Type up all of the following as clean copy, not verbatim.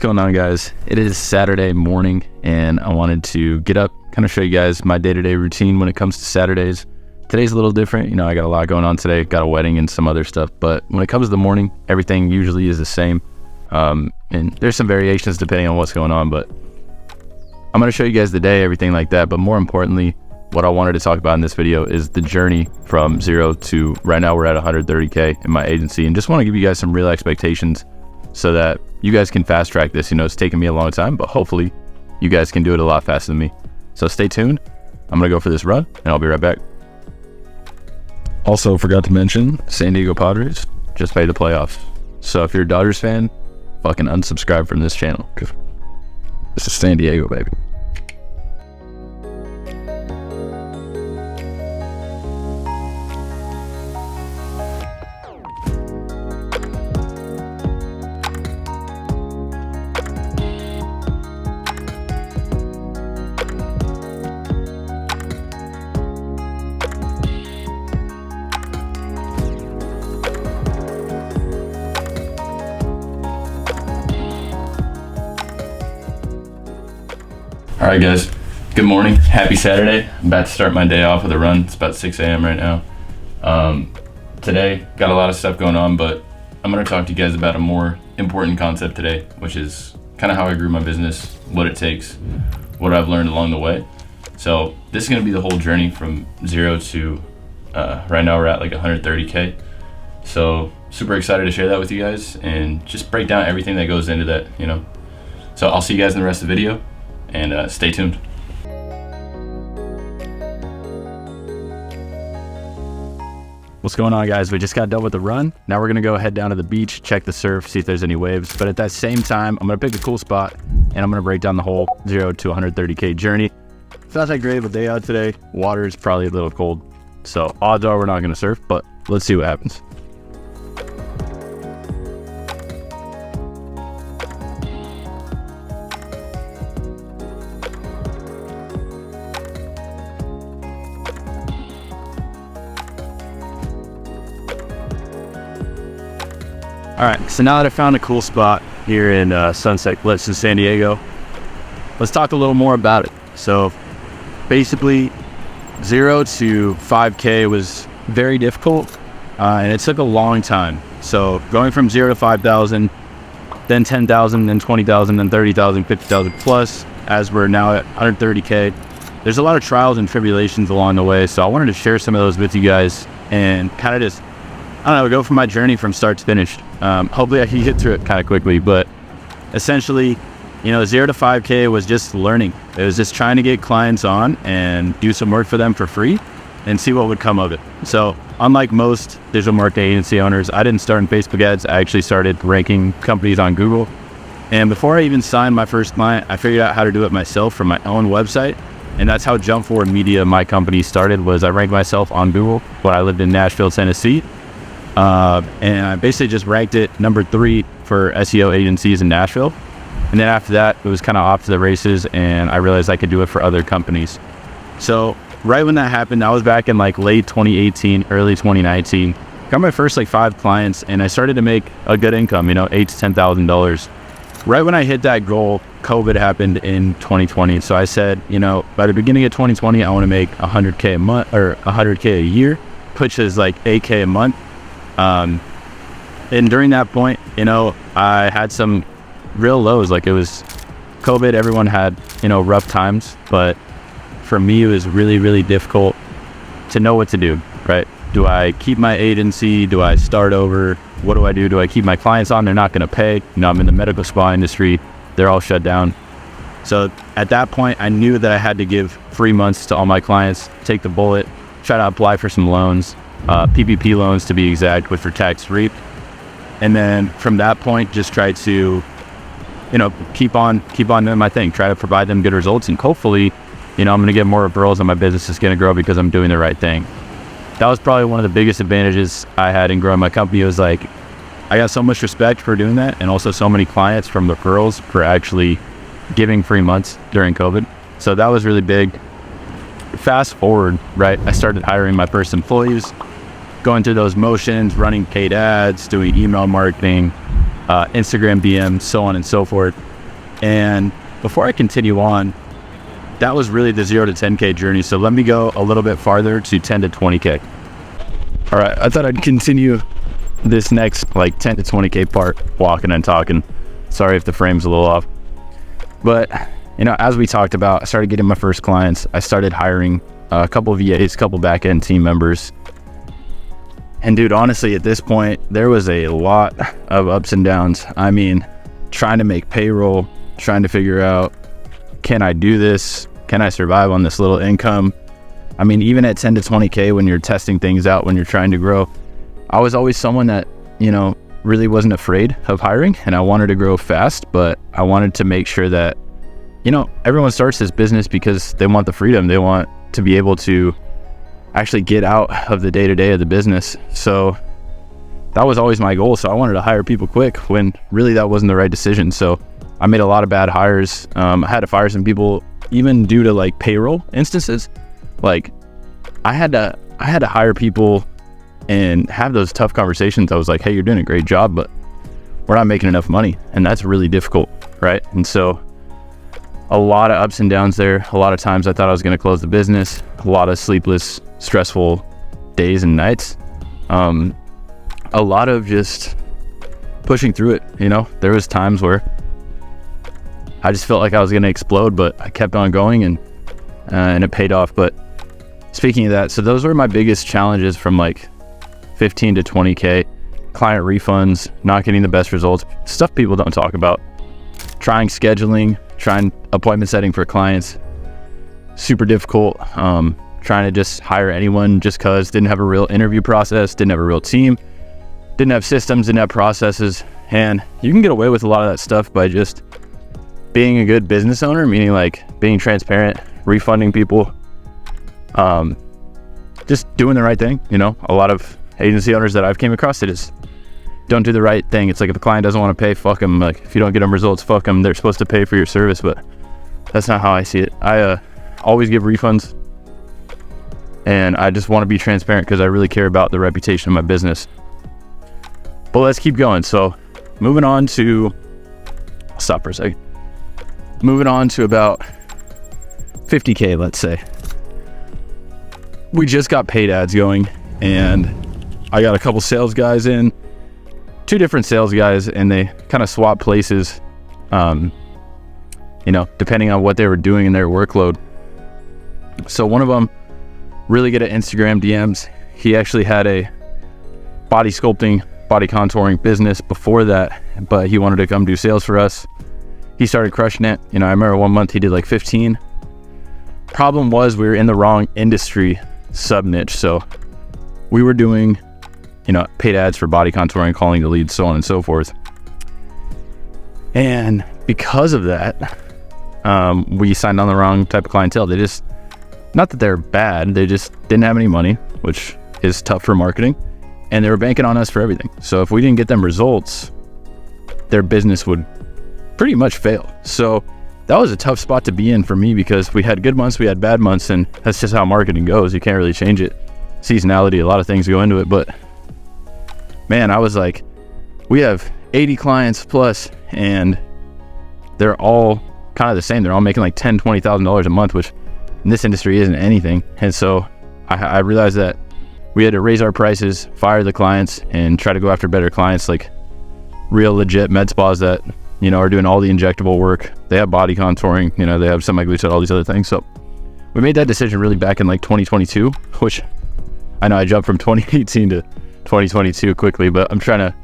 going on, guys? It is Saturday morning and I wanted to get up, kind of show you guys my day-to-day routine when it comes to Saturdays. Today's a little different. You know, I got a lot going on today, got a wedding and some other stuff, but when it comes to the morning, everything usually is the same. And there's some variations depending on what's going on, but I'm going to show you guys the day, everything like that. But more importantly, what I wanted to talk about in this video is the journey from zero to right now we're at 130K in my agency, and just want to give you guys some real expectations so that you guys can fast track this. You know, it's taken me a long time, but hopefully you guys can do it a lot faster than me. So stay tuned. I'm going to go for this run and I'll be right back. Also forgot to mention, San Diego Padres just made the playoffs. So if you're a Dodgers fan, fucking unsubscribe from this channel, because this is San Diego, baby. All right, guys, good morning. Happy Saturday. I'm about to start my day off with a run. It's about 6 a.m. right now. Today, got a lot of stuff going on, but I'm gonna talk to you guys about a more important concept today, which is kind of how I grew my business, what it takes, what I've learned along the way. So this is gonna be the whole journey from zero to, right now we're at like 130K. So super excited to share that with you guys and just break down everything that goes into that, you know. So I'll see you guys in the rest of the video. And stay tuned. What's going on, guys? We just got done with the run. Now we're gonna go head down to the beach, check the surf, see if there's any waves. But at that same time, I'm gonna pick a cool spot and I'm gonna break down the whole 0 to 130K journey. It's not that great of a day out today. Water is probably a little cold, so odds are we're not gonna surf, but let's see what happens. All right, so now that I found a cool spot here in Sunset Cliffs in San Diego, let's talk a little more about it. So basically 0 to 5K was very difficult and it took a long time. So going from 0 to 5,000, then 10,000, then 20,000, then 30,000, 50,000 plus, as we're now at 130K. There's a lot of trials and tribulations along the way. So I wanted to share some of those with you guys and kind of just, I don't know, go from my journey from start to finish. Hopefully I can get through it kind of quickly, but essentially, you know, 0 to 5K was just learning. It was just trying to get clients on and do some work for them for free and see what would come of it. So unlike most digital marketing agency owners, I didn't start in Facebook ads. I actually started ranking companies on Google. And before I even signed my first client, I figured out how to do it myself from my own website. And that's how Jump Forward Media, my company, started. Was I ranked myself on Google when I lived in Nashville, Tennessee. And I basically just ranked it number 3 for SEO agencies in Nashville. And then after that, it was kind of off to the races and I realized I could do it for other companies. So right when that happened, I was back in like late 2018, early 2019, got my first like 5 clients and I started to make a good income, you know, $8,000 to $10,000. Right when I hit that goal, COVID happened in 2020. So I said, you know, by the beginning of 2020, I want to make 100K a month or 100K a year, which is like 8K a month. And during that point, you know, I had some real lows. Like it was COVID, everyone had, you know, rough times, but for me, it was really, really difficult to know what to do, right? Do I keep my agency? Do I start over? What do I do? Do I keep my clients on? They're not going to pay. You know, I'm in the medical spa industry. They're all shut down. So at that point, I knew that I had to give 3 months to all my clients, take the bullet, try to apply for some loans. PPP loans to be exact, which were tax free. And then from that point, just try to, you know, keep on doing my thing, try to provide them good results. And hopefully, you know, I'm going to get more referrals and my business is going to grow because I'm doing the right thing. That was probably one of the biggest advantages I had in growing my company. It was like, I got so much respect for doing that. And also so many clients from referrals for actually giving 3 months during COVID. So that was really big. Fast forward, right? I started hiring my first employees, going through those motions, running paid ads, doing email marketing, Instagram DMs, so on and so forth. And before I continue on, that was really the 0 to 10K journey. So let me go a little bit farther to 10 to 20K. All right, I thought I'd continue this next like 10 to 20K part, walking and talking. Sorry if the frame's a little off. But, you know, as we talked about, I started getting my first clients. I started hiring a couple of VAs, a couple back-end team members. And dude, honestly, at this point, there was a lot of ups and downs. I mean, trying to make payroll, trying to figure out, can I do this? Can I survive on this little income? I mean, even at 10 to 20K, when you're testing things out, when you're trying to grow, I was always someone that, you know, really wasn't afraid of hiring, and I wanted to grow fast, but I wanted to make sure that, you know, everyone starts this business because they want the freedom. They want to be able to actually get out of the day-to-day of the business. So that was always my goal. So I wanted to hire people quick when really that wasn't the right decision. So I made a lot of bad hires. I had to fire some people even due to like payroll instances. Like I had to hire people and have those tough conversations. I was like, hey, you're doing a great job, but we're not making enough money. And that's really difficult, right? And so a lot of ups and downs there. A lot of times I thought I was going to close the business. A lot of sleepless, stressful days and nights. A lot of just pushing through it. You know, there was times where I just felt like I was going to explode, but I kept on going and it paid off. But speaking of that, so those were my biggest challenges from like 15 to 20K, client refunds, not getting the best results, stuff people don't talk about, trying scheduling, trying appointment setting for clients, super difficult, trying to just hire anyone just cause, didn't have a real interview process, didn't have a real team, didn't have systems, didn't have processes. And you can get away with a lot of that stuff by just being a good business owner, meaning like being transparent, refunding people, just doing the right thing. You know, a lot of agency owners that I've came across, they just don't do the right thing. It's like if a client doesn't want to pay, fuck them. Like if you don't get them results, fuck them. They're supposed to pay for your service, but that's not how I see it. I always give refunds, and I just want to be transparent because I really care about the reputation of my business. But let's keep going. So moving on to, I'll stop for a second. Moving on to about 50K, let's say. We just got paid ads going, and I got a couple sales guys in, 2 different sales guys, and they kind of swap places, you know, depending on what they were doing in their workload. So one of them really good at Instagram DMs. He actually had a body sculpting, body contouring business before that, but he wanted to come do sales for us. He started crushing it. You know, I remember one month he did like 15. Problem was we were in the wrong industry sub niche. So we were doing, you know, paid ads for body contouring, calling the leads, so on and so forth. And because of that, we signed on the wrong type of clientele. They just, not that they're bad, they just didn't have any money, which is tough for marketing. And they were banking on us for everything. So if we didn't get them results, their business would pretty much fail. So that was a tough spot to be in for me because we had good months, we had bad months, and that's just how marketing goes. You can't really change it. Seasonality, a lot of things go into it, but man, I was like, we have 80 clients plus, and they're all kind of the same. They're all making like $10,000, $20,000 a month, which in this industry isn't anything. And so I realized that we had to raise our prices, fire the clients, and try to go after better clients, like real legit med spas that, you know, are doing all the injectable work. They have body contouring, you know, they have semi-glued, all these other things. So we made that decision really back in like 2022, which I know I jumped from 2018 to 2022 quickly, but I'm trying to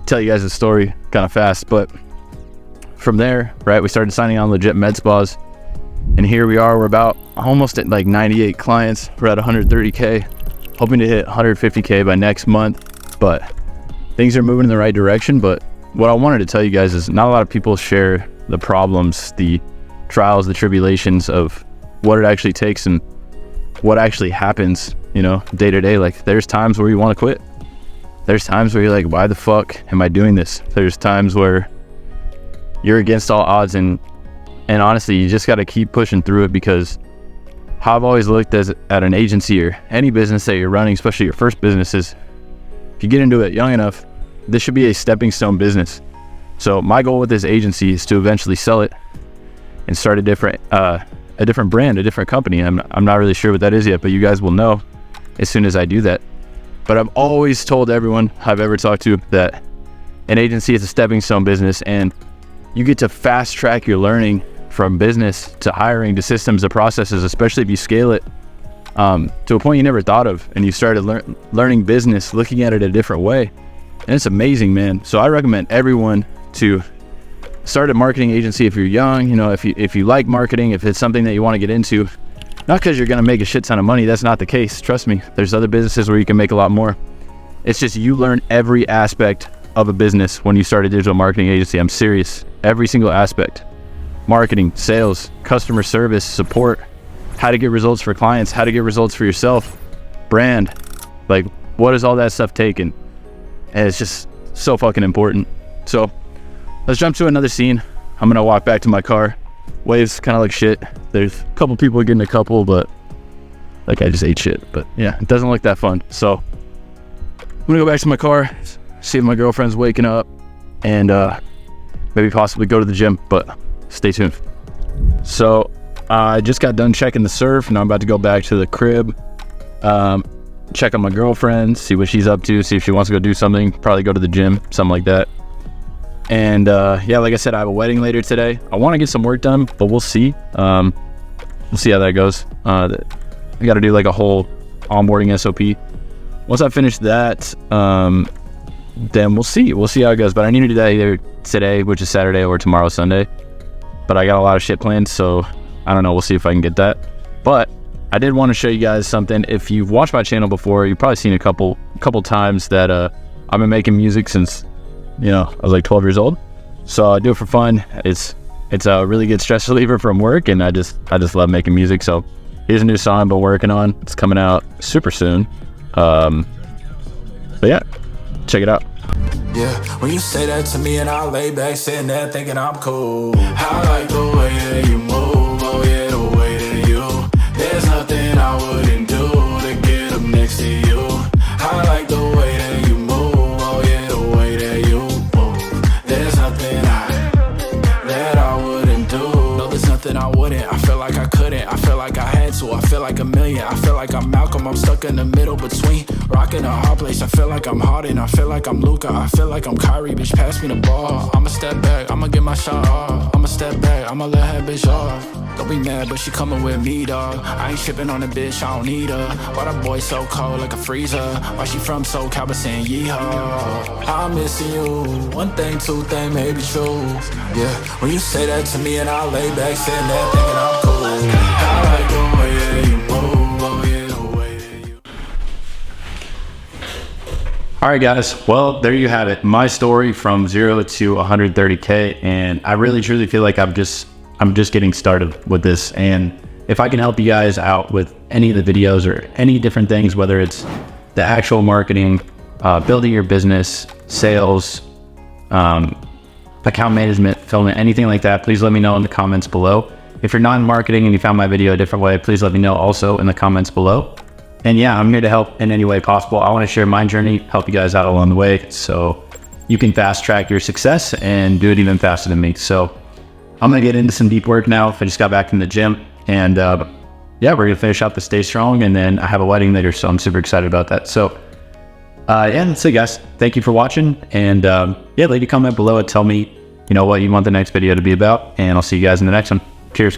tell you guys the story kind of fast. But from there, right, we started signing on legit med spas, and here we are. We're about almost at like 98 clients. We're at 130K, hoping to hit 150K by next month, but things are moving in the right direction. But what I wanted to tell you guys is not a lot of people share the problems, the trials, the tribulations of what it actually takes and what actually happens, you know, day to day. Like there's times where you want to quit. There's times where you're like, why the fuck am I doing this? There's times where you're against all odds, and honestly, you just got to keep pushing through it, because how I've always looked at an agency or any business that you're running, especially your first business, is if you get into it young enough, this should be a stepping stone business. So my goal with this agency is to eventually sell it and start a different brand, a different company. I'm not really sure what that is yet, but you guys will know as soon as I do that. But I've always told everyone I've ever talked to that an agency is a stepping stone business, and you get to fast track your learning from business to hiring to systems to processes, especially if you scale it to a point you never thought of, and you started learning business, looking at it a different way. And it's amazing, man. So I recommend everyone to start a marketing agency if you're young, if you like marketing, if it's something that you want to get into. Not because you're going to make a shit ton of money. That's not the case. Trust me. There's other businesses where you can make a lot more. It's just you learn every aspect of a business when you start a digital marketing agency. I'm serious. Every single aspect. Marketing, sales, customer service, support, how to get results for clients, how to get results for yourself, brand. Like, what does all that stuff take? And it's just so fucking important. So let's jump to another scene. I'm going to walk back to my car. Waves kind of like shit. There's a couple people getting a couple, but like I just ate shit. But yeah, it doesn't look that fun. So I'm gonna go back to my car, see if my girlfriend's waking up, and maybe possibly go to the gym, but stay tuned. So I just got done checking the surf. Now I'm about to go back to the crib, check on my girlfriend, see what she's up to, see if she wants to go do something, probably go to the gym, something like that. And yeah, like I said, I have a wedding later today. I want to get some work done, but we'll see. We'll see how that goes. I got to do like a whole onboarding SOP. Once I finish that, then we'll see. We'll see how it goes. But I need to do that either today, which is Saturday, or tomorrow, Sunday. But I got a lot of shit planned, so I don't know. We'll see if I can get that. But I did want to show you guys something. If you've watched my channel before, you've probably seen a couple times that I've been making music since I was like 12 years old. So I do it for fun. It's a really good stress reliever from work, and I just love making music. So here's a new song I've been working on. It's coming out super soon. But yeah, check it out. Yeah, when you say that to me and I lay back sitting there thinking I'm cool. I like the way that you move, oh yeah, the way that you. There's nothing I wouldn't do to get up next to you. I like the way that you move, oh yeah, the way that you move. There's nothing that I wouldn't do. No, there's nothing I wouldn't. I feel like I couldn't. I feel like I had to. I feel like a million. I feel like I'm Malcolm. I'm stuck in the middle between rocking a hard place. I feel like I'm Harden. I feel like I'm Luka. I feel like I'm Kyrie. Bitch, pass me the ball. I'ma step back. I'ma get my shot off. I'ma step back. I'ma let her bitch off. Don't be mad, but she coming with me, dawg. I ain't shipping on a bitch. I don't need her. Why that boy so cold like a freezer? Why she from SoCal but saying yeehaw? I'm missing you. One thing, two thing, maybe true. Yeah, when you say that to me and I lay back sitting there thinking I'm cool. I like the way that you move, oh yeah, the way that you. All right, guys. Well, there you have it. My story from 0 to 130K. And I really, truly feel like I'm just getting started with this. And if I can help you guys out with any of the videos or any different things, whether it's the actual marketing, building your business, sales, account management, filming, anything like that, please let me know in the comments below. If you're not in marketing and you found my video a different way, please let me know also in the comments below. And yeah, I'm here to help in any way possible. I want to share my journey, help you guys out along the way, so you can fast track your success and do it even faster than me. So I'm going to get into some deep work now. I just got back from the gym, and yeah, we're going to finish out the Stay Strong, and then I have a wedding later, so I'm super excited about that. So yeah, that's it, guys. Thank you for watching, and yeah, leave a comment below and tell me, what you want the next video to be about, and I'll see you guys in the next one. Cheers.